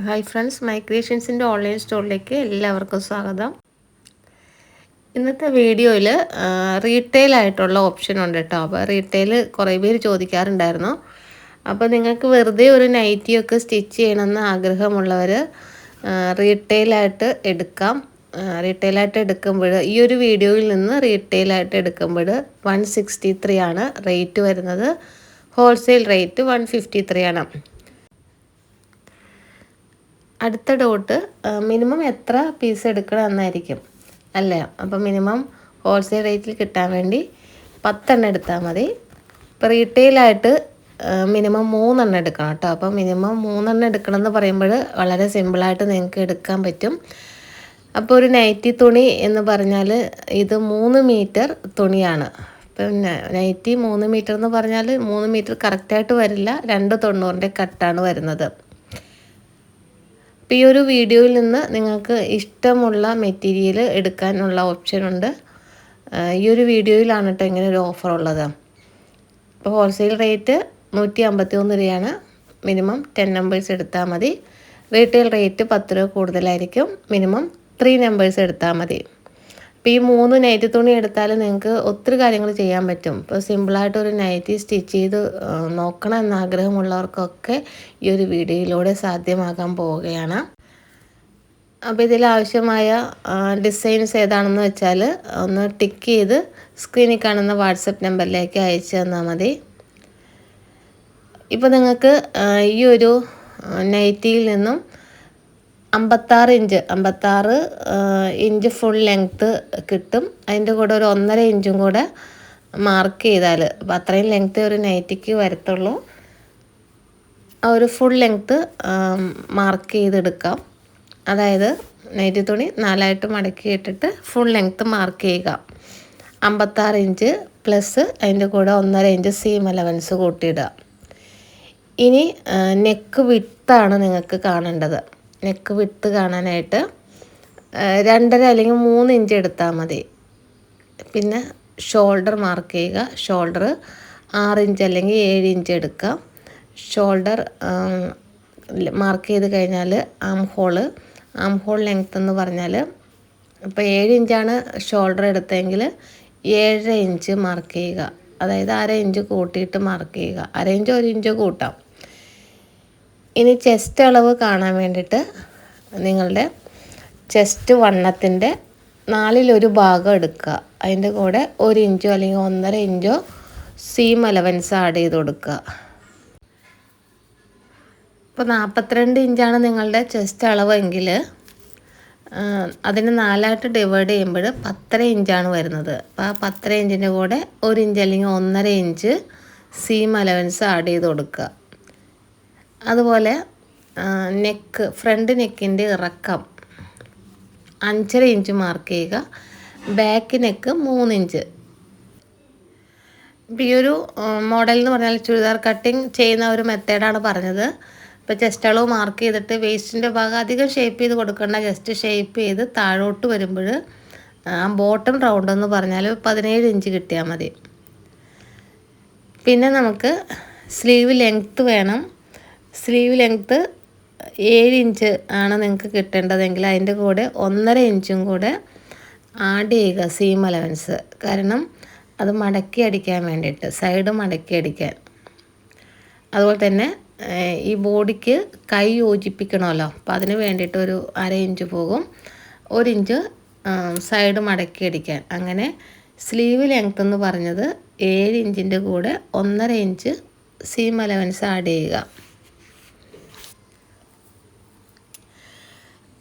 Hi friends, my ക്രിയേഷൻസിൻ്റെ online സ്റ്റോറിലേക്ക് എല്ലാവർക്കും സ്വാഗതം. ഇന്നത്തെ വീഡിയോയിൽ റീറ്റെയിൽ ആയിട്ടുള്ള ഓപ്ഷൻ ഉണ്ട് കേട്ടോ. അപ്പോൾ റീറ്റെയിൽ കുറേ പേര് ചോദിക്കാറുണ്ടായിരുന്നു. അപ്പോൾ നിങ്ങൾക്ക് വെറുതെ ഒരു നൈറ്റിയൊക്കെ സ്റ്റിച്ച് ചെയ്യണമെന്ന് ആഗ്രഹമുള്ളവർ റീറ്റെയിലായിട്ട് എടുക്കാം. റീറ്റെയിലായിട്ട് എടുക്കുമ്പോൾ ഈ ഒരു വീഡിയോയിൽ നിന്ന് റീറ്റെയിലായിട്ട് എടുക്കുമ്പോൾ 163 ആണ് റേറ്റ് വരുന്നത്. ഹോൾസെയിൽ റേറ്റ് 153 ആണ്. അടുത്ത ഡോട്ട് മിനിമം എത്ര പീസ് എടുക്കണം എന്നായിരിക്കും അല്ലേ. അപ്പോൾ മിനിമം ഹോൾസെയിൽ റേറ്റിൽ കിട്ടാൻ വേണ്ടി 10 എണ്ണം എടുത്താൽ മതി. ഇപ്പോൾ റീറ്റെയിലായിട്ട് മിനിമം 3 എണ്ണം എടുക്കണം കേട്ടോ. അപ്പോൾ മിനിമം 3 എണ്ണം എടുക്കണം എന്ന് പറയുമ്പോൾ വളരെ സിമ്പിളായിട്ട് നിങ്ങൾക്ക് എടുക്കാൻ പറ്റും. അപ്പോൾ ഒരു നൈറ്റി തുണി എന്ന് പറഞ്ഞാൽ ഇത് 3 മീറ്റർ തുണിയാണ്. പിന്നെ നൈറ്റി 3 മീറ്റർ എന്ന് പറഞ്ഞാൽ 3 മീറ്റർ കറക്റ്റായിട്ട് വരില്ല, 290ൻ്റെ കട്ടാണ് വരുന്നത്. അപ്പോൾ ഈ ഒരു വീഡിയോയിൽ നിന്ന് നിങ്ങൾക്ക് ഇഷ്ടമുള്ള മെറ്റീരിയൽ എടുക്കാനുള്ള ഓപ്ഷനുണ്ട്. ഈ ഒരു വീഡിയോയിലാണ് കേട്ടോ ഇങ്ങനെ ഒരു ഓഫർ ഉള്ളത്. അപ്പോൾ ഹോൾസെയിൽ റേറ്റ് 151 രൂപയാണ്. മിനിമം 10 നമ്പേഴ്സ് എടുത്താൽ മതി. റീറ്റെയിൽ റേറ്റ് 10 രൂപ കൂടുതലായിരിക്കും. മിനിമം 3 നമ്പേഴ്സ് എടുത്താൽ മതി. അപ്പോൾ ഈ 3 നൈറ്റി തുണി എടുത്താൽ നിങ്ങൾക്ക് ഒത്തിരി കാര്യങ്ങൾ ചെയ്യാൻ പറ്റും. ഇപ്പോൾ സിമ്പിളായിട്ടൊരു നൈറ്റി സ്റ്റിച്ച് ചെയ്ത് നോക്കണം എന്ന ആഗ്രഹമുള്ളവർക്കൊക്കെ ഈ ഒരു വീഡിയോയിലൂടെ സാധ്യമാകാൻ പോവുകയാണ്. അപ്പോൾ ഇതിലാവശ്യമായ ഡിസൈൻസ് ഏതാണെന്ന് വെച്ചാൽ ഒന്ന് ടിക്ക് ചെയ്ത് സ്ക്രീനിൽ കാണുന്ന വാട്സപ്പ് നമ്പറിലേക്ക് അയച്ചു തന്നാൽ മതി. ഇപ്പോൾ നിങ്ങൾക്ക് ഈ ഒരു നൈറ്റിയിൽ നിന്നും 56 ഇഞ്ച് ഫുൾ ലെങ്ത്ത് കിട്ടും. അതിൻ്റെ കൂടെ ഒരു 1.5 ഇഞ്ചും കൂടെ മാർക്ക് ചെയ്താൽ, അപ്പോൾ അത്രയും ലെങ്ത്ത് ഒരു നൈറ്റിക്ക് വരത്തുള്ളൂ. ആ ഒരു ഫുൾ ലെങ്ത്ത് മാർക്ക് ചെയ്തെടുക്കാം. അതായത് നൈറ്റി തുണി 4ആയിട്ട് മടക്കി ഇട്ടിട്ട് ഫുൾ ലെങ്ത്ത് മാർക്ക് ചെയ്യുക. 56 ഇഞ്ച് പ്ലസ് അതിൻ്റെ കൂടെ 1.5 ഇഞ്ച് സീം അലവൻസ് കൂട്ടിയിടുക. ഇനി നെക്ക് വിട്താണ് നിങ്ങൾക്ക് കാണേണ്ടത്. നെക്ക് വിട്ട് കാണാനായിട്ട് 2.5 അല്ലെങ്കിൽ 3 ഇഞ്ച് എടുത്താൽ മതി. പിന്നെ ഷോൾഡർ മാർക്ക് ചെയ്യുക. ഷോൾഡർ 6 ഇഞ്ച് അല്ലെങ്കിൽ 7 ഇഞ്ച് എടുക്കാം. ഷോൾഡർ മാർക്ക് ചെയ്ത് കഴിഞ്ഞാൽ ആം ഹോൾ ലെങ്ത്ത് എന്ന് പറഞ്ഞാൽ ഇപ്പോൾ 7 ഇഞ്ചാണ് ഷോൾഡർ എടുത്തതെങ്കിൽ 7.5 ഇഞ്ച് മാർക്ക് ചെയ്യുക. അതായത് 1/2 ഇഞ്ച് കൂട്ടിയിട്ട് മാർക്ക് ചെയ്യുക. 1/2 ഇഞ്ചോ 1 ഇഞ്ചോ കൂട്ടാം. ഇനി ചെസ്റ്റ് അളവ് കാണാൻ വേണ്ടിയിട്ട് നിങ്ങളുടെ ചെസ്റ്റ് വണ്ണത്തിൻ്റെ 4/1 ഭാഗം എടുക്കുക. അതിൻ്റെ കൂടെ 1 ഇഞ്ചോ അല്ലെങ്കിൽ 1.5 ഇഞ്ചോ സീം അലവൻസ് ആഡ് ചെയ്ത് കൊടുക്കുക. ഇപ്പോൾ 42 ഇഞ്ചാണ് നിങ്ങളുടെ ചെസ്റ്റ് അളവെങ്കിൽ അതിന് 4ആയിട്ട് ഡിവൈഡ് ചെയ്യുമ്പോൾ 10.5 ഇഞ്ചാണ് വരുന്നത്. അപ്പോൾ ആ 10.5 ഇഞ്ചിൻ്റെ കൂടെ 1 ഇഞ്ച് അല്ലെങ്കിൽ 1.5 ഇഞ്ച് സീം അലവൻസ് ആഡ് ചെയ്ത് കൊടുക്കുക. അതുപോലെ ഫ്രണ്ട് നെക്കിൻ്റെ ഇറക്കം 5.5 ഇഞ്ച് മാർക്ക് ചെയ്യുക. Back neck 3 inch. ഇപ്പോൾ ഈ ഒരു മോഡൽ എന്ന് പറഞ്ഞാൽ ചുരിദാർ കട്ടിങ് ചെയ്യുന്ന ഒരു മെത്തേഡാണ് പറഞ്ഞത്. ഇപ്പോൾ ചെസ്റ്റ് അളവ് മാർക്ക് ചെയ്തിട്ട് വേസ്റ്റിൻ്റെ ഭാഗം അധികം ഷേപ്പ് ചെയ്ത് കൊടുക്കേണ്ട, ജസ്റ്റ് ഷേപ്പ് ചെയ്ത് താഴോട്ട് വരുമ്പോൾ ആ ബോട്ടം റൗണ്ട് എന്ന് പറഞ്ഞാൽ 17 ഇഞ്ച് കിട്ടിയാൽ മതി. പിന്നെ നമുക്ക് സ്ലീവ് ലെങ്ത്ത് വേണം. സ്ലീവ് ലെങ്ത്ത് 7 ഇഞ്ച് ആണ് നിങ്ങൾക്ക് കിട്ടേണ്ടതെങ്കിൽ അതിൻ്റെ കൂടെ 1.5 ഇഞ്ചും കൂടെ ആഡ് ചെയ്യുക സീം അലവൻസ്. കാരണം അത് മടക്കി അടിക്കാൻ വേണ്ടിയിട്ട്, സൈഡ് മടക്കി അടിക്കാൻ. അതുപോലെ തന്നെ ഈ ബോഡിക്ക് കൈ യോജിപ്പിക്കണമല്ലോ, അപ്പോൾ അതിന് വേണ്ടിയിട്ട് ഒരു 1/2 ഇഞ്ച് പോകും, 1 ഇഞ്ച് സൈഡ് മടക്കി അടിക്കാൻ. അങ്ങനെ സ്ലീവ് ലെങ്ത്ത് എന്ന് പറഞ്ഞത് 7 ഇഞ്ചിൻ്റെ കൂടെ 1.5 ഇഞ്ച് സീം അലവൻസ് ആഡ് ചെയ്യുക.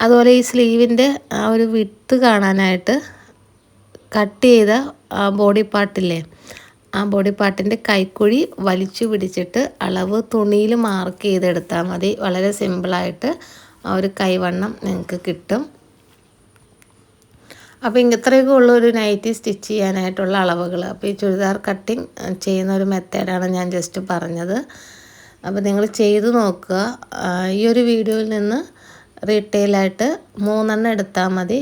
അതുപോലെ ഈ സ്ലീവിൻ്റെ ആ ഒരു വിട്ത് കാണാനായിട്ട് കട്ട് ചെയ്ത ബോഡി പാർട്ടില്ലേ, ആ ബോഡി പാർട്ടിൻ്റെ കൈക്കുഴി വലിച്ചു പിടിച്ചിട്ട് അളവ് തുണിയിൽ മാർക്ക് ചെയ്തെടുത്താൽ മതി. വളരെ സിമ്പിളായിട്ട് ആ ഒരു കൈവണ്ണം നിങ്ങൾക്ക് കിട്ടും. അപ്പോൾ ഇത്രയൊക്കെ ഉള്ളൊരു നൈറ്റി സ്റ്റിച്ച് ചെയ്യാനായിട്ടുള്ള അളവുകൾ. അപ്പോൾ ഈ ചുരിദാർ കട്ടിങ് ചെയ്യുന്ന ഒരു മെത്തേഡാണ് ഞാൻ ജസ്റ്റ് പറഞ്ഞത്. അപ്പോൾ നിങ്ങൾ ചെയ്ത് നോക്കുക. ഈ ഒരു വീഡിയോയിൽ നിന്ന് റീറ്റെയിലായിട്ട് 3 എണ്ണം എടുത്താൽ മതി.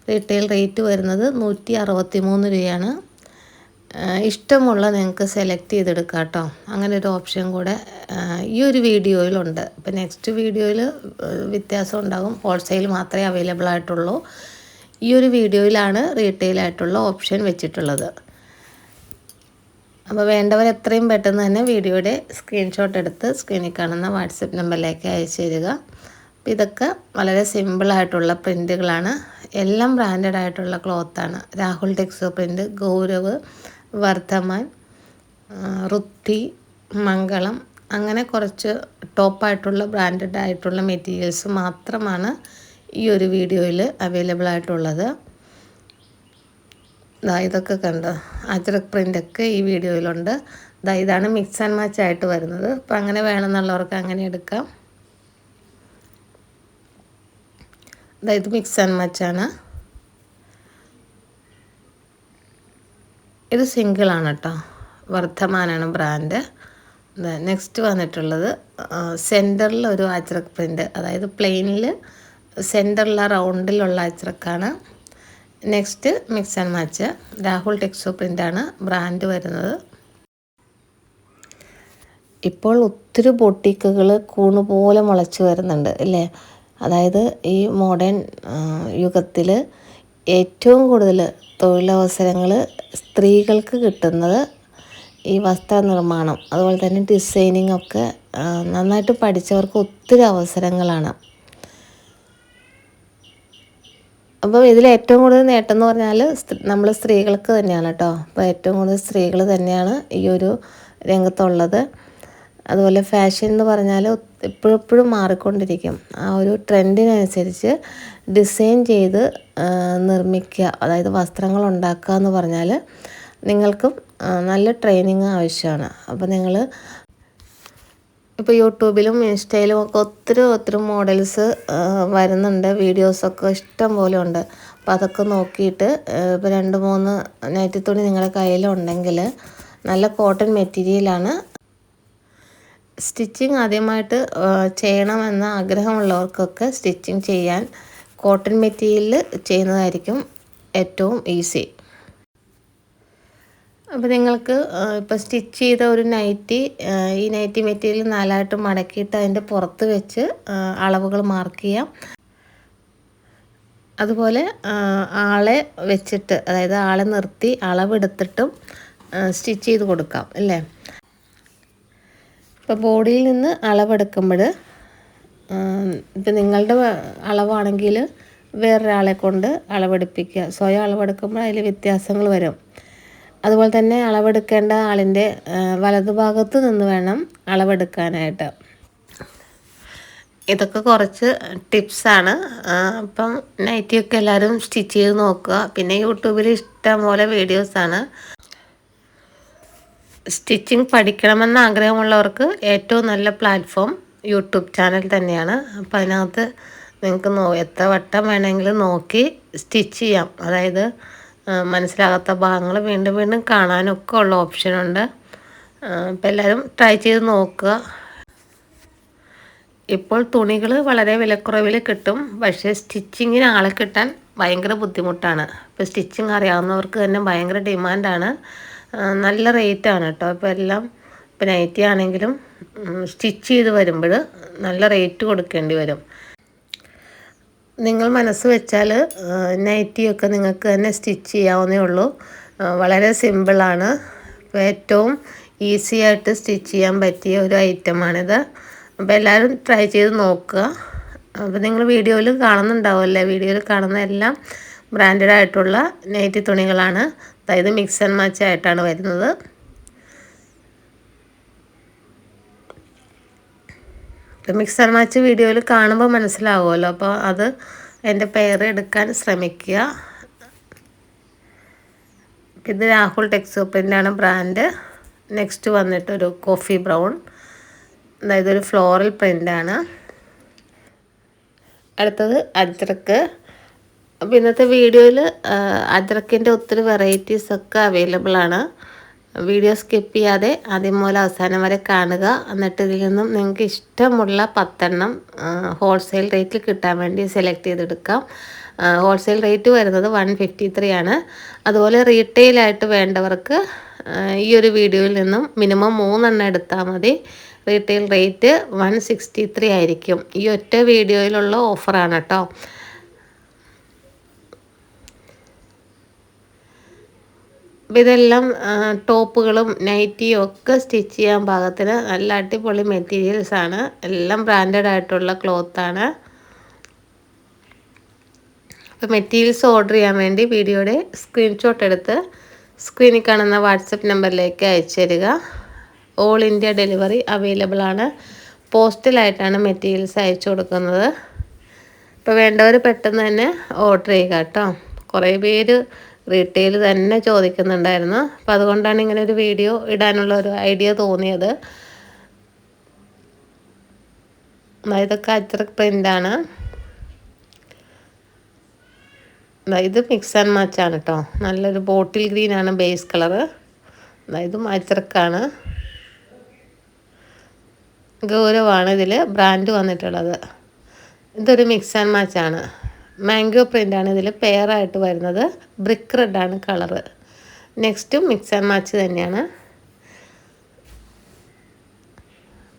റീറ്റെയിൽ റേറ്റ് വരുന്നത് 163 രൂപയാണ്. ഇഷ്ടമുള്ള നിങ്ങൾക്ക് സെലക്ട് ചെയ്തെടുക്കാം കേട്ടോ. അങ്ങനെ ഒരു ഓപ്ഷൻ കൂടെ ഈ ഒരു വീഡിയോയിലുണ്ട്. ഇപ്പോൾ നെക്സ്റ്റ് വീഡിയോയിൽ വ്യത്യാസം ഉണ്ടാകും. ഹോൾസെയിൽ മാത്രമേ അവൈലബിൾ ആയിട്ടുള്ളൂ. ഈ ഒരു വീഡിയോയിലാണ് റീറ്റെയിൽ ആയിട്ടുള്ള ഓപ്ഷൻ വെച്ചിട്ടുള്ളത്. അപ്പോൾ വേണ്ടവർ എത്രയും പെട്ടെന്ന് തന്നെ വീഡിയോയുടെ സ്ക്രീൻഷോട്ട് എടുത്ത് സ്ക്രീനിൽ കാണുന്ന വാട്സപ്പ് നമ്പറിലേക്ക് അയച്ചു തരിക. അപ്പോൾ ഇതൊക്കെ വളരെ സിമ്പിളായിട്ടുള്ള പ്രിൻറ്റുകളാണ്. എല്ലാം ബ്രാൻഡഡ് ആയിട്ടുള്ള ക്ലോത്താണ്. രാഹുൽ ടെക്സോ പ്രിൻറ്റ്, ഗൗരവ്, വർദ്ധമാൻ, റുത്തി, മംഗളം, അങ്ങനെ കുറച്ച് ടോപ്പായിട്ടുള്ള ബ്രാൻഡഡ് ആയിട്ടുള്ള മെറ്റീരിയൽസ് മാത്രമാണ് ഈ ഒരു വീഡിയോയിൽ അവൈലബിൾ ആയിട്ടുള്ളത്. ഇതൊക്കെ കണ്ടോ, അജ്രക് പ്രിൻ്റൊക്കെ ഈ വീഡിയോയിലുണ്ട്. ഇതാണ് മിക്സ് ആൻഡ് മാച്ച് ആയിട്ട് വരുന്നത്. അപ്പോൾ അങ്ങനെ വേണമെന്നുള്ളവർക്ക് അങ്ങനെ എടുക്കാം. ഇത് മിക്സ് ആൻഡ് മാച്ചാണ്. ഇത് സിംഗിളാണ് കേട്ടോ. വർദ്ധമാനാണ് ബ്രാൻഡ്. നെക്സ്റ്റ് വന്നിട്ടുള്ളത് സെൻറ്ററിൽ ഒരു അജ്രക് പ്രിൻ്റ്, അതായത് പ്ലെയിനിൽ സെൻറ്ററിൽ റൗണ്ടിലുള്ള അജ്രക്കാണ്. Next mix and match Rahul Texo പ്രിൻ്റാണ് ബ്രാൻഡ് വരുന്നത്. ഇപ്പോൾ ഒത്തിരി ബൊട്ടിക്കുകൾ കൂണുപോലെ മുളച്ച് വരുന്നുണ്ട് അല്ലേ. അതായത് ഈ മോഡേൺ യുഗത്തിൽ ഏറ്റവും കൂടുതൽ തൊഴിലവസരങ്ങൾ സ്ത്രീകൾക്ക് കിട്ടുന്നത് ഈ വസ്ത്രനിർമ്മാണം, അതുപോലെ തന്നെ ഡിസൈനിങ് ഒക്കെ നന്നായിട്ട് പഠിച്ചവർക്ക് ഒത്തിരി അവസരങ്ങളാണ്. അപ്പോൾ ഇതിൽ ഏറ്റവും കൂടുതൽ നേട്ടം എന്ന് പറഞ്ഞാൽ നമ്മൾ സ്ത്രീകൾക്ക് തന്നെയാണ് കേട്ടോ. അപ്പോൾ ഏറ്റവും കൂടുതൽ സ്ത്രീകൾ തന്നെയാണ് ഈ ഒരു രംഗത്തുള്ളത്. അതുപോലെ ഫാഷൻ എന്ന് പറഞ്ഞാൽ എപ്പോഴെപ്പോഴും മാറിക്കൊണ്ടിരിക്കും. ആ ഒരു ട്രെൻഡിനനുസരിച്ച് ഡിസൈൻ ചെയ്ത് നിർമ്മിക്കുക, അതായത് വസ്ത്രങ്ങൾ ഉണ്ടാക്കുക എന്ന് പറഞ്ഞാൽ നിങ്ങൾക്കും നല്ല ട്രെയിനിങ് ആവശ്യമാണ്. അപ്പോൾ നിങ്ങൾ ഇപ്പോൾ യൂട്യൂബിലും ഇൻസ്റ്റയിലും ഒക്കെ ഒത്തിരി മോഡൽസ് വരുന്നുണ്ട്. വീഡിയോസൊക്കെ ഇഷ്ടം പോലെ ഉണ്ട്. അപ്പോൾ അതൊക്കെ നോക്കിയിട്ട് ഇപ്പോൾ 2-3 നൈറ്റി തുണി നിങ്ങളുടെ കയ്യിലുണ്ടെങ്കിൽ നല്ല കോട്ടൺ മെറ്റീരിയലാണ്. സ്റ്റിച്ചിങ് ആദ്യമായിട്ട് ചെയ്യണമെന്ന ആഗ്രഹമുള്ളവർക്കൊക്കെ സ്റ്റിച്ചിങ് ചെയ്യാൻ കോട്ടൺ മെറ്റീരിയൽ ചെയ്യുന്നതായിരിക്കും ഏറ്റവും ഈസി. അപ്പോൾ നിങ്ങൾക്ക് ഇപ്പോൾ സ്റ്റിച്ച് ചെയ്ത ഒരു നൈറ്റി, ഈ നൈറ്റി മെറ്റീരിയൽ 4ആയിട്ട് മടക്കിയിട്ട് അതിൻ്റെ പുറത്ത് വെച്ച് അളവുകൾ മാർക്ക് ചെയ്യാം. അതുപോലെ ആളെ വെച്ചിട്ട്, അതായത് ആളെ നിർത്തി അളവെടുത്തിട്ടും സ്റ്റിച്ച് ചെയ്ത് കൊടുക്കാം അല്ലേ. ഇപ്പോൾ ബോഡിയിൽ നിന്ന് അളവെടുക്കുമ്പോൾ ഇപ്പം നിങ്ങളുടെ അളവാണെങ്കിൽ വേറൊരാളെ കൊണ്ട് അളവെടുപ്പിക്കുക. സ്വയം അളവെടുക്കുമ്പോൾ അതിൽ വ്യത്യാസങ്ങൾ വരും. അതുപോലെ തന്നെ അളവെടുക്കേണ്ട ആളിൻ്റെ വലതുഭാഗത്ത് നിന്ന് വേണം അളവെടുക്കാനായിട്ട്. ഇതൊക്കെ കുറച്ച് ടിപ്സാണ്. അപ്പം നൈറ്റിയൊക്കെ എല്ലാവരും സ്റ്റിച്ച് ചെയ്ത് നോക്കുക. പിന്നെ യൂട്യൂബിൽ ഇഷ്ടം പോലെ വീഡിയോസാണ്. സ്റ്റിച്ചിങ് പഠിക്കണമെന്ന ആഗ്രഹമുള്ളവർക്ക് ഏറ്റവും നല്ല പ്ലാറ്റ്ഫോം യൂട്യൂബ് ചാനൽ തന്നെയാണ്. അപ്പോൾ അതിനകത്ത് നിങ്ങൾക്ക് എത്ര വട്ടം വേണമെങ്കിലും നോക്കി സ്റ്റിച്ച് ചെയ്യാം. അതായത് മനസ്സിലാകാത്ത ഭാഗങ്ങൾ വീണ്ടും വീണ്ടും കാണാനൊക്കെ ഉള്ള ഓപ്ഷനുണ്ട്. അപ്പോൾ എല്ലാവരും ട്രൈ ചെയ്ത് നോക്കുക. ഇപ്പോൾ തുണികൾ വളരെ വിലക്കുറവിൽ കിട്ടും. പക്ഷേ സ്റ്റിച്ചിങ്ങിന് ആളെ കിട്ടാൻ ഭയങ്കര ബുദ്ധിമുട്ടാണ്. ഇപ്പോൾ സ്റ്റിച്ചിങ് അറിയാവുന്നവർക്ക് തന്നെ ഭയങ്കര ഡിമാൻഡാണ്. നല്ല റേറ്റാണ് കേട്ടോ. ഇപ്പോൾ എല്ലാം ഇപ്പോൾ നൈറ്റി ആണെങ്കിലും സ്റ്റിച്ച് ചെയ്ത് വരുമ്പോൾ നല്ല റേറ്റ് കൊടുക്കേണ്ടി വരും. നിങ്ങൾ മനസ്സ് വെച്ചാൽ നൈറ്റിയൊക്കെ നിങ്ങൾക്ക് തന്നെ സ്റ്റിച്ച് ചെയ്യാവുന്നേ ഉള്ളൂ. വളരെ സിമ്പിളാണ്. ഇപ്പോൾ ഏറ്റവും ഈസി ആയിട്ട് സ്റ്റിച്ച് ചെയ്യാൻ പറ്റിയ ഒരു ഐറ്റമാണിത്. അപ്പോൾ എല്ലാവരും ട്രൈ ചെയ്ത് നോക്കുക. അപ്പോൾ നിങ്ങൾ വീഡിയോയിൽ കാണുന്നുണ്ടാവുമല്ലേ, വീഡിയോയിൽ കാണുന്ന എല്ലാം ബ്രാൻഡഡ് ആയിട്ടുള്ള നൈറ്റി തുണികളാണ്. അതായത് മിക്സ് ആൻഡ് മാച്ച് ആയിട്ടാണ് വരുന്നത്. മിക്സ് ആൻഡ് മാച്ച് വീഡിയോയിൽ കാണുമ്പോൾ മനസ്സിലാവുമല്ലോ. അപ്പോൾ അത് അതിൻ്റെ പെയർ എടുക്കാൻ ശ്രമിക്കുക. ഇത് രാഹുൽ ടെക്സോ പ്രിൻ്റാണ് ബ്രാൻഡ്. നെക്സ്റ്റ് വന്നിട്ടൊരു കോഫി ബ്രൗൺ, അതായത് ഒരു ഫ്ലോറൽ പ്രിൻ്റാണ്. അടുത്തത് അജ്രക്ക്. അപ്പോൾ ഇന്നത്തെ വീഡിയോയിൽ അജ്രക്കിൻ്റെ ഒത്തിരി വെറൈറ്റീസൊക്കെ അവൈലബിൾ ആണ്. വീഡിയോ സ്കിപ്പ് ചെയ്യാതെ ആദ്യം മുതൽ അവസാനം വരെ കാണുക. എന്നിട്ട് ഇതിൽ നിന്നും നിങ്ങൾക്ക് ഇഷ്ടമുള്ള 10 എണ്ണം ഹോൾസെയിൽ റേറ്റിൽ കിട്ടാൻ വേണ്ടി സെലക്ട് ചെയ്തെടുക്കാം. ഹോൾസെയിൽ റേറ്റ് വരുന്നത് 153 ആണ്. അതുപോലെ റീറ്റെയിലായിട്ട് വേണ്ടവർക്ക് ഈ ഒരു വീഡിയോയിൽ നിന്നും മിനിമം 3 എടുത്താൽ മതി. റീറ്റെയിൽ റേറ്റ് 163 ആയിരിക്കും. ഈ ഒറ്റ വീഡിയോയിലുള്ള ഓഫറാണ് കേട്ടോ. അപ്പം ഇതെല്ലാം ടോപ്പുകളും നൈറ്റിയും ഒക്കെ സ്റ്റിച്ച് ചെയ്യാൻ പാകത്തിന് നല്ല അടിപൊളി മെറ്റീരിയൽസാണ്. എല്ലാം ബ്രാൻഡഡ് ആയിട്ടുള്ള ക്ലോത്താണ്. അപ്പോൾ മെറ്റീരിയൽസ് ഓർഡർ ചെയ്യാൻ വേണ്ടി വീഡിയോയുടെ സ്ക്രീൻഷോട്ട് എടുത്ത് സ്ക്രീനിൽ കാണുന്ന വാട്സപ്പ് നമ്പറിലേക്ക് അയച്ചു തരിക. ഓൾ ഇന്ത്യ ഡെലിവറി അവൈലബിൾ ആണ്. പോസ്റ്റലായിട്ടാണ് മെറ്റീരിയൽസ് അയച്ചു കൊടുക്കുന്നത്. അപ്പോൾ വേണ്ടവർ പെട്ടെന്ന് തന്നെ ഓർഡർ ചെയ്യുക കേട്ടോ. കുറേ പേര് റീറ്റെയിൽ തന്നെ ചോദിക്കുന്നുണ്ടായിരുന്നു. അപ്പോൾ അതുകൊണ്ടാണ് ഇങ്ങനെ ഒരു വീഡിയോ ഇടാനുള്ള ഒരു ഐഡിയ തോന്നിയത്. ഇതൊക്കെ അജ്രക് പ്രിൻ്റാണ്. ഇത് മിക്സ് ആൻഡ് മാച്ചാണ് കേട്ടോ. നല്ലൊരു ബോട്ടിൽ ഗ്രീനാണ് ബേസ് കളറ്. ഇതും അജ്രക്കാണ്. ഗൗരവാണ് ഇതിൽ ബ്രാൻഡ് വന്നിട്ടുള്ളത്. ഇതൊരു മിക്സ് ആൻഡ് മാച്ചാണ്. മാംഗോ പ്രിൻ്റാണ് ഇതിൽ പെയറായിട്ട് വരുന്നത്. ബ്രിക്ക് റെഡാണ് കളറ്. നെക്സ്റ്റും മിക്സ് ആൻഡ് മാച്ച് തന്നെയാണ്.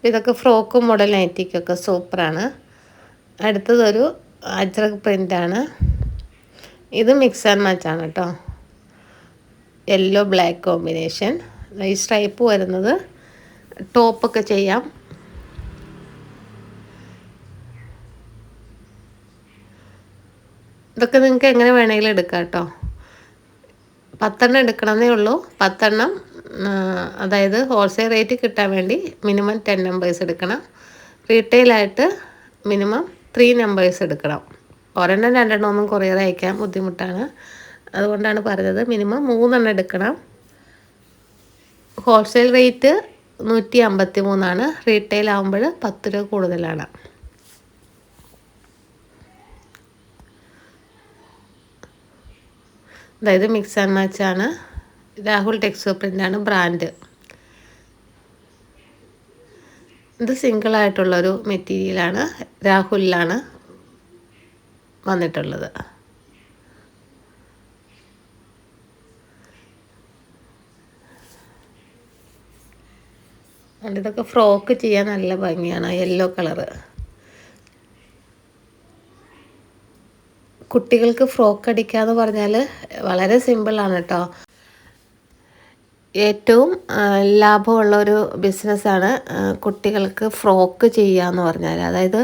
ഇതൊക്കെ ഫ്രോക്കും മോഡൽ നൈറ്റിക്കൊക്കെ സൂപ്പറാണ്. അടുത്തതൊരു അജ്രക് പ്രിൻ്റാണ്. ഇത് മിക്സ് ആൻഡ് മാച്ചാണ് കേട്ടോ. Yellow black combination. ഈ സ്ട്രൈപ്പ് വരുന്നത് ടോപ്പൊക്കെ ചെയ്യാം. ഇതൊക്കെ നിങ്ങൾക്ക് എങ്ങനെ വേണമെങ്കിലും എടുക്കാം കേട്ടോ. 10 എടുക്കണമെന്നേ ഉള്ളൂ. 10 അതായത് ഹോൾസെയിൽ റേറ്റ് കിട്ടാൻ വേണ്ടി മിനിമം 10 നമ്പേഴ്സ് എടുക്കണം. റീറ്റെയിലായിട്ട് മിനിമം 3 നമ്പേഴ്സ് എടുക്കണം. ഒരെണ്ണം 2 ഒന്നും കൊറിയർ അയക്കാൻ ബുദ്ധിമുട്ടാണ്. അതുകൊണ്ടാണ് പറഞ്ഞത് മിനിമം 3 എടുക്കണം. ഹോൾസെയിൽ റേറ്റ് 153 റീറ്റെയിൽ ആകുമ്പോൾ 10 രൂപ കൂടുതലാണ്. അതായത് മിക്സ് ആൻഡ് മാച്ചാണ്. രാഹുൽ ടെക്സോ പ്രിൻ്റാണ് ബ്രാൻഡ്. ഇത് സിംഗിളായിട്ടുള്ളൊരു മെറ്റീരിയലാണ്. രാഹുലിലാണ് വന്നിട്ടുള്ളത്. ഇതൊക്കെ ഫ്രോക്ക് ചെയ്യാൻ നല്ല ഭംഗിയാണ്. Yellow colour. കുട്ടികൾക്ക് ഫ്രോക്ക് അടിക്കുക എന്ന് പറഞ്ഞാൽ വളരെ സിമ്പിളാണ് കേട്ടോ. ഏറ്റവും ലാഭമുള്ള ഒരു ബിസിനസ്സാണ് കുട്ടികൾക്ക് ഫ്രോക്ക് ചെയ്യുക എന്ന് പറഞ്ഞാൽ. അതായത്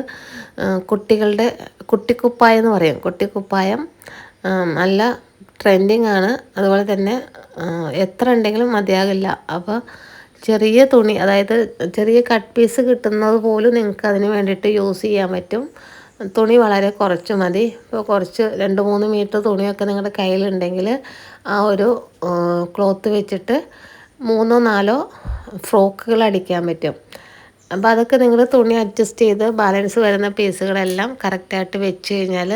കുട്ടികളുടെ കുട്ടിക്കുപ്പായം എന്ന് പറയും. കുട്ടിക്കുപ്പായം നല്ല ട്രെൻഡിങ് ആണ്. അതുപോലെ തന്നെ എത്ര ഉണ്ടെങ്കിലും മതിയാകില്ല. അപ്പോൾ ചെറിയ തുണി, അതായത് ചെറിയ കട്ട് പീസ് കിട്ടുന്നത് പോലും നിങ്ങൾക്ക് അതിന് വേണ്ടിയിട്ട് യൂസ് ചെയ്യാൻ പറ്റും. തുണി വളരെ കുറച്ച് മതി. ഇപ്പോൾ കുറച്ച് 2-3 മീറ്റർ തുണിയൊക്കെ നിങ്ങളുടെ കയ്യിലുണ്ടെങ്കിൽ ആ ഒരു ക്ലോത്ത് വെച്ചിട്ട് 3-4 ഫ്രോക്കുകൾ അടിക്കാൻ പറ്റും. അപ്പോൾ അതൊക്കെ നിങ്ങൾ തുണി അഡ്ജസ്റ്റ് ചെയ്ത് ബാലൻസ് വരുന്ന പീസുകളെല്ലാം കറക്റ്റായിട്ട് വെച്ച് കഴിഞ്ഞാൽ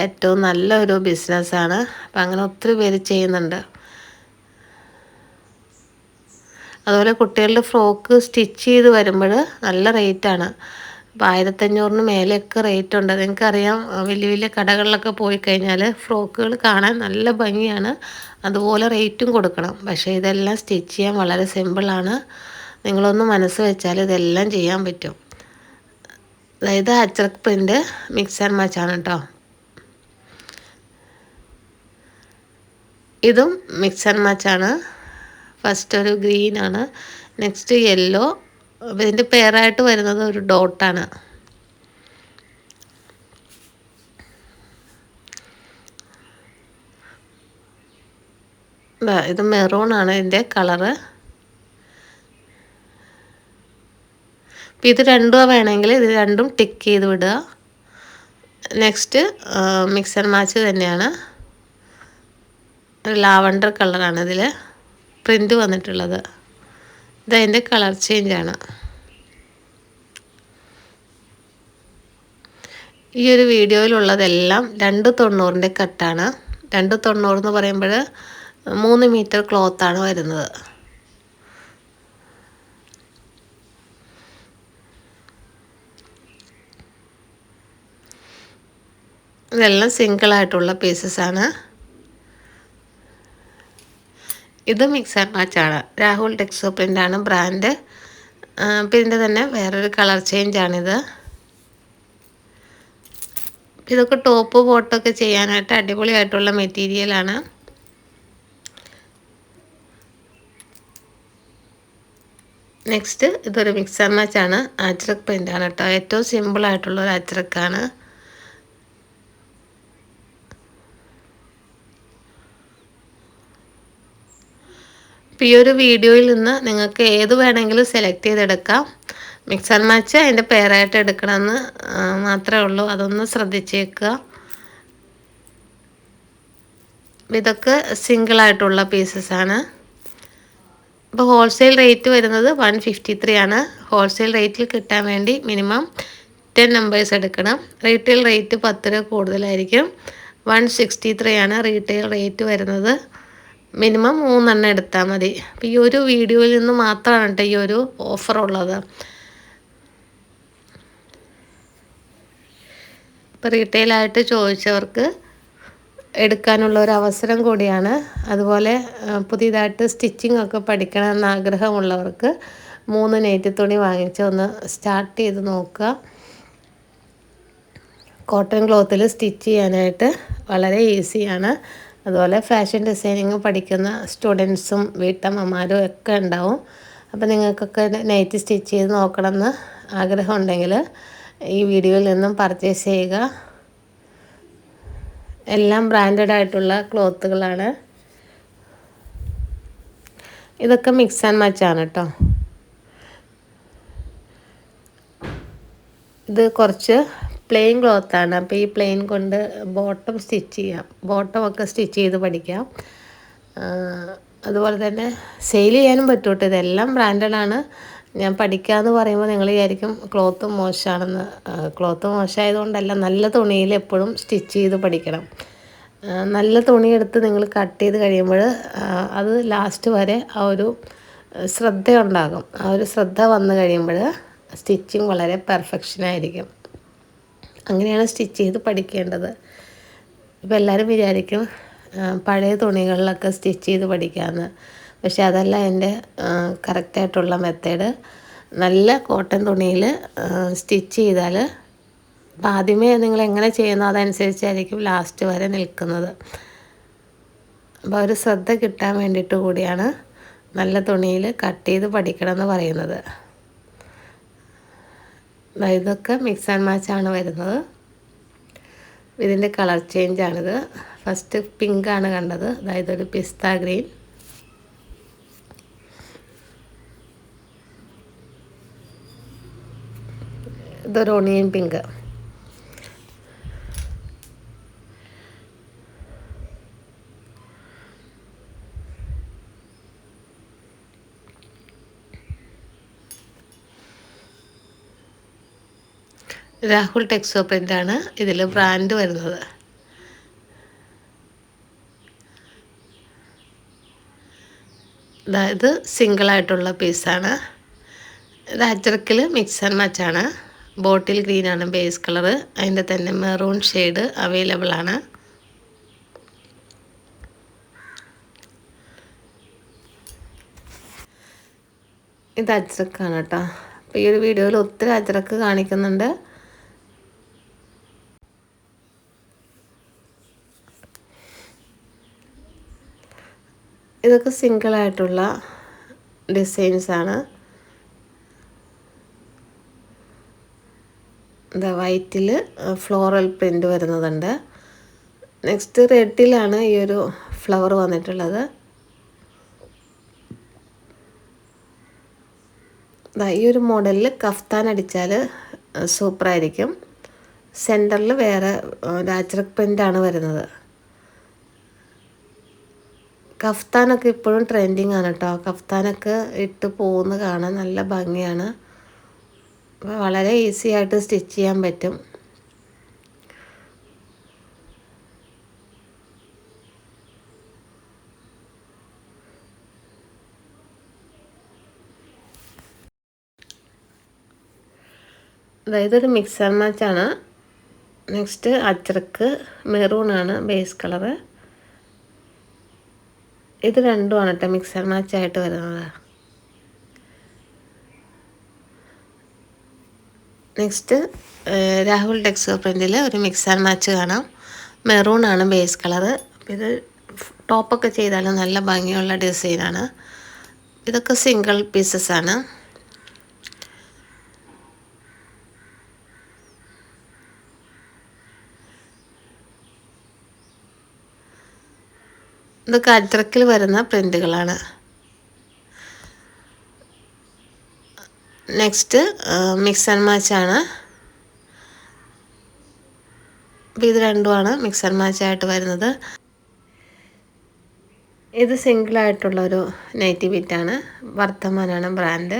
ഏറ്റവും നല്ലൊരു ബിസിനസ്സാണ്. അപ്പം അങ്ങനെ ഒത്തിരി പേര് ചെയ്യുന്നുണ്ട്. അതുപോലെ കുട്ടികളുടെ ഫ്രോക്ക് സ്റ്റിച്ച് ചെയ്ത് വരുമ്പോൾ നല്ല റേറ്റാണ്. അപ്പോൾ 1500 മേലെയൊക്കെ റേറ്റ് ഉണ്ട്. നിങ്ങൾക്കറിയാം, വലിയ വലിയ കടകളിലൊക്കെ പോയി കഴിഞ്ഞാൽ ഫ്രോക്കുകൾ കാണാൻ നല്ല ഭംഗിയാണ്. അതുപോലെ റേറ്റും കൊടുക്കണം. പക്ഷേ ഇതെല്ലാം സ്റ്റിച്ച് ചെയ്യാൻ വളരെ സിമ്പിളാണ്. നിങ്ങളൊന്ന് മനസ്സ് വെച്ചാൽ ഇതെല്ലാം ചെയ്യാൻ പറ്റും. അതായത് അജ്രക് പ്രിൻ്റ് മിക്സ് ആൻഡ് മാച്ചാണ് കേട്ടോ. ഇതും മിക്സ് ആൻഡ് മാച്ചാണ്. ഫസ്റ്റ് ഒരു ഗ്രീനാണ്, നെക്സ്റ്റ് യെല്ലോ. ഇതിൻ്റെ പെയറായിട്ട് വരുന്നത് ഒരു ഡോട്ടാണ്. ഇത് മെറൂണാണ് ഇതിൻ്റെ കളറ്. അപ്പോൾ ഇത് രണ്ടും വേണമെങ്കിൽ ഇത് രണ്ടും ടിക്ക് ചെയ്ത് വിടുക. നെക്സ്റ്റ് മിക്സ് ആൻഡ് മാച്ച് തന്നെയാണ്. ഒരു ലാവണ്ടർ കളറാണ് ഇതിൽ പ്രിൻ്റ് വന്നിട്ടുള്ളത്. ഇതതിൻ്റെ കളർ ചേഞ്ചാണ്. ഈ ഒരു വീഡിയോയിലുള്ളതെല്ലാം 290 കട്ടാണ്. 290 എന്ന് പറയുമ്പോൾ 3 മീറ്റർ ക്ലോത്താണ് വരുന്നത്. ഇതെല്ലാം സിംഗിളായിട്ടുള്ള പീസസാണ്. ഇത് മിക്സ് ആൻഡ് മാച്ചാണ്. രാഹുൽ ടെക്സോ പ്രിൻ്റാണ് ബ്രാൻഡ്. അപ്പം ഇതിൻ്റെ തന്നെ വേറൊരു കളർ ചേഞ്ചാണിത്. ഇതൊക്കെ ടോപ്പ് ബോട്ടൊക്കെ ചെയ്യാനായിട്ട് അടിപൊളിയായിട്ടുള്ള മെറ്റീരിയലാണ്. നെക്സ്റ്റ് ഇതൊരു മിക്സ് ആൻഡ് മാച്ചാണ്. അജ്രക് പ്രിൻ്റാണ് കേട്ടോ. ഏറ്റവും സിമ്പിളായിട്ടുള്ളൊരു അജ്രക്കാണ്. ഇപ്പോൾ ഈ ഒരു വീഡിയോയിൽ നിന്ന് നിങ്ങൾക്ക് ഏത് വേണമെങ്കിലും സെലക്ട് ചെയ്തെടുക്കാം. മിക്സ് ആൻഡ് മാച്ച് അതിൻ്റെ പെയറായിട്ട് എടുക്കണമെന്ന് മാത്രമേ ഉള്ളൂ. അതൊന്ന് ശ്രദ്ധിച്ചേക്കുക. ഇതൊക്കെ സിംഗിളായിട്ടുള്ള പീസസാണ്. ഇപ്പോൾ ഹോൾസെയിൽ റേറ്റ് വരുന്നത് 153 ആണ്. ഹോൾസെയിൽ റേറ്റിൽ കിട്ടാൻ വേണ്ടി മിനിമം 10 നമ്പേഴ്സ് എടുക്കണം. റീറ്റെയിൽ റേറ്റ് 10 രൂപ കൂടുതലായിരിക്കും. 163 ആണ് റീറ്റെയിൽ റേറ്റ് വരുന്നത്. മിനിമം 3 എണ്ണം എടുത്താൽ മതി. അപ്പോൾ ഈ ഒരു വീഡിയോയിൽ നിന്ന് മാത്രമാണ് കേട്ടോ ഈ ഒരു ഓഫർ ഉള്ളത്. ഇപ്പോൾ റീറ്റെയിലായിട്ട് ചോദിച്ചവർക്ക് എടുക്കാനുള്ള ഒരു അവസരം കൂടിയാണ്. അതുപോലെ പുതിയതായിട്ട് സ്റ്റിച്ചിങ് ഒക്കെ പഠിക്കണമെന്ന് ആഗ്രഹമുള്ളവർക്ക് 3 നെയ്റ്റ് തുണി വാങ്ങിച്ച് ഒന്ന് സ്റ്റാർട്ട് ചെയ്ത് നോക്കുക. കോട്ടൺ ക്ലോത്തിൽ സ്റ്റിച്ച് ചെയ്യാനായിട്ട് വളരെ ഈസിയാണ്. അതുപോലെ ഫാഷൻ ഡിസൈനിങ് പഠിക്കുന്ന സ്റ്റുഡൻസും വീട്ടമ്മമാരും ഒക്കെ ഉണ്ടാവും. അപ്പോൾ നിങ്ങൾക്കൊക്കെ നൈറ്റ് സ്റ്റിച്ച് ചെയ്ത് നോക്കണമെന്ന് ആഗ്രഹമുണ്ടെങ്കിൽ ഈ വീഡിയോയിൽ നിന്നും പർച്ചേസ് ചെയ്യുക. എല്ലാം ബ്രാൻഡഡ് ആയിട്ടുള്ള ക്ലോത്തുകളാണ്. ഇതൊക്കെ മിക്സ് ആൻഡ് മാച്ചാണ് കേട്ടോ. ഇത് കുറച്ച് പ്ലെയിൻ ക്ലോത്താണ്. അപ്പോൾ ഈ പ്ലെയിൻ കൊണ്ട് ബോട്ടം സ്റ്റിച്ച് ചെയ്യാം. ബോട്ടമൊക്കെ സ്റ്റിച്ച് ചെയ്ത് പഠിക്കാം. അതുപോലെ തന്നെ സെയിൽ ചെയ്യാനും പറ്റും കേട്ടോ. ഇതെല്ലാം ബ്രാൻഡഡാണ്. ഞാൻ പഠിക്കാമെന്ന് പറയുമ്പോൾ നിങ്ങൾ വിചാരിക്കും ക്ലോത്ത് മോശമാണെന്ന്. ക്ലോത്ത് മോശമായതുകൊണ്ടല്ല, നല്ല തുണിയിൽ എപ്പോഴും സ്റ്റിച്ച് ചെയ്ത് പഠിക്കണം. നല്ല തുണിയെടുത്ത് നിങ്ങൾ കട്ട് ചെയ്ത് കഴിയുമ്പോൾ അത് ലാസ്റ്റ് വരെ ആ ഒരു ശ്രദ്ധയുണ്ടാകും. ആ ഒരു ശ്രദ്ധ വന്നു കഴിയുമ്പോൾ സ്റ്റിച്ചിങ് വളരെ പെർഫെക്ഷനായിരിക്കും. അങ്ങനെയാണ് സ്റ്റിച്ച് ചെയ്ത് പഠിക്കേണ്ടത്. ഇപ്പോൾ എല്ലാവരും വിചാരിക്കും പഴയ തുണികളിലൊക്കെ സ്റ്റിച്ച് ചെയ്ത് പഠിക്കാമെന്ന്. പക്ഷെ അതല്ല എൻ്റെ കറക്റ്റായിട്ടുള്ള മെത്തേഡ്. നല്ല കോട്ടൺ തുണിയിൽ സ്റ്റിച്ച് ചെയ്താൽ അപ്പോൾ ആദ്യമേ നിങ്ങൾ എങ്ങനെ ചെയ്യുന്നോ അതനുസരിച്ചായിരിക്കും ലാസ്റ്റ് വരെ നിൽക്കുന്നത്. അപ്പോൾ ഒരു ശ്രദ്ധ കിട്ടാൻ വേണ്ടിയിട്ട് കൂടിയാണ് നല്ല തുണിയിൽ കട്ട് ചെയ്ത് പഠിക്കണം എന്ന് പറയുന്നത്. ഇതൊക്കെ മിക്സ് ആൻഡ് മാച്ചാണ് വരുന്നത്. ഇതിൻ്റെ കളർ ചേഞ്ചാണിത്. ഫസ്റ്റ് പിങ്കാണ് കണ്ടത്. അതായത് ഒരു പിസ്ത ഗ്രീൻ, ഇതൊരു ഓണിയൻ പിങ്ക്. രാഹുൽ ടെക്സോ പ്രിൻ്റാണ് ഇതിൽ ബ്രാൻഡ് വരുന്നത്. അതായത് സിംഗിളായിട്ടുള്ള പീസാണ്. ഇത് അജ്രക്കിൽ മിക്സ് ആൻഡ് മാച്ചാണ്. ബോട്ടിൽ ഗ്രീനാണ് ബേസ് കളറ്. അതിൻ്റെ തന്നെ മെറൂൺ ഷെയ്ഡ് അവൈലബിൾ ആണ്. ഇത് അജ്രക്കാണ് കേട്ടോ. അപ്പോൾ ഈ ഒരു വീഡിയോയിൽ ഒത്തിരി അജ്രക്ക് കാണിക്കുന്നുണ്ട്. ഇതൊക്കെ സിംഗിളായിട്ടുള്ള ഡിസൈൻസാണ്. എന്താ വൈറ്റിൽ ഫ്ലോറൽ പ്രിൻ്റ് വരുന്നതുണ്ട്. നെക്സ്റ്റ് റെഡിലാണ് ഈ ഒരു ഫ്ലവർ വന്നിട്ടുള്ളത്. ഈ ഒരു മോഡലിൽ കഫ്താൻ അടിച്ചാൽ സൂപ്പറായിരിക്കും. സെൻറ്ററിൽ വേറെ അജ്രക് പ്രിൻ്റാണ് വരുന്നത്. കഫ്താനൊക്കെ ഇപ്പോഴും ട്രെൻഡിങ് ആണ് കേട്ടോ. കഫ്താനൊക്കെ ഇട്ട് പോകുന്ന കാണാൻ നല്ല ഭംഗിയാണ്. വളരെ ഈസി ആയിട്ട് സ്റ്റിച്ച് ചെയ്യാൻ പറ്റും. അതായത് ഒരു മിക്സ് ആൻഡ് മാച്ചാണ്. നെക്സ്റ്റ് അജ്രക്ക് മെറൂണാണ് ബേസ് കളറ്. ഇത് രണ്ടുമാണ് കേട്ടോ മിക്സ് ആൻഡ് മാച്ച് ആയിട്ട് വരുന്നത്. നെക്സ്റ്റ് രാഹുൽ ടെക്സോ പ്രിൻറ്റിൽ ഒരു മിക്സ് ആൻഡ് മാച്ച് കാണാം. മെറൂണാണ് ബേസ് കളറ്. ഇത് ടോപ്പൊക്കെ ചെയ്താൽ നല്ല ഭംഗിയുള്ള ഡിസൈനാണ്. ഇതൊക്കെ സിംഗിൾ പീസസ് ആണ്. ഇതൊക്കെ അജ്രക്കിൽ വരുന്ന പ്രിൻറ്റുകളാണ്. നെക്സ്റ്റ് മിക്സ് ആൻഡ് മാച്ച് ആണ്. അപ്പോൾ ഇത് രണ്ടുമാണ് മിക്സ് ആൻഡ് മാച്ച് ആയിട്ട് വരുന്നത്. ഇത് സിംഗിളായിട്ടുള്ളൊരു നൈറ്റി ബിറ്റാണ്. വർദ്ധമാനാണ് ബ്രാൻഡ്.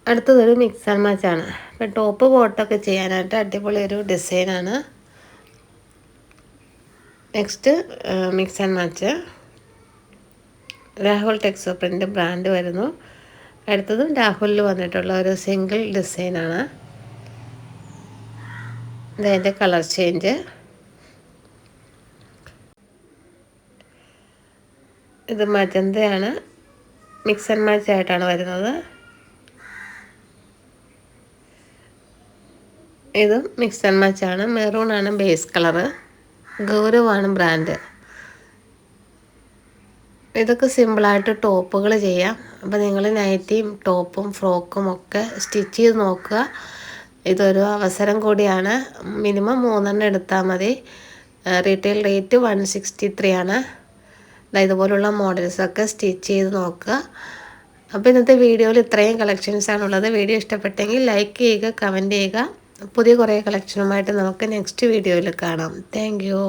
അടുത്തതൊരു മിക്സ് ആൻഡ് മാച്ച് ആണ്. അപ്പോൾ ടോപ്പ് ബോട്ടൊക്കെ ചെയ്യാനായിട്ട് അടിപൊളി ഒരു ഡിസൈനാണ്. Next mix and match Rahul Texo print brand വരുന്നു. അടുത്തതും രാഹുലിൽ വന്നിട്ടുള്ള ഒരു സിംഗിൾ ഡിസൈനാണ്. ഇതിൻ്റെ കളർ ചേഞ്ച്. ഇത് മജന്തയാണ്. മിക്സ് ആൻഡ് മാച്ച് ആയിട്ടാണ് വരുന്നത്. ഇതും മിക്സ് ആൻഡ് മാച്ച് ആണ്. മെറൂണാണ് ബേസ് കളറ്. ഗൗരവാണ് ബ്രാൻഡ്. ഇതൊക്കെ സിമ്പിളായിട്ട് ടോപ്പുകൾ ചെയ്യാം. അപ്പോൾ നിങ്ങൾ നൈറ്റിയും ടോപ്പും ഫ്രോക്കും ഒക്കെ സ്റ്റിച്ച് ചെയ്ത് നോക്കുക. ഇതൊരു അവസരം കൂടിയാണ്. മിനിമം 3 എടുത്താൽ മതി. റീറ്റെയിൽ റേറ്റ് 163 ആണ്. ഇതുപോലുള്ള മോഡൽസൊക്കെ സ്റ്റിച്ച് ചെയ്ത് നോക്കുക. അപ്പോൾ ഇന്നത്തെ വീഡിയോയിൽ ഇത്രയും കളക്ഷൻസാണുള്ളത്. വീഡിയോ ഇഷ്ടപ്പെട്ടെങ്കിൽ ലൈക്ക് ചെയ്യുക, കമൻറ്റ് ചെയ്യുക. പുതിയ കുറേ കളക്ഷനുമായിട്ട് നമുക്ക് നെക്സ്റ്റ് വീഡിയോയിൽ കാണാം. Thank you.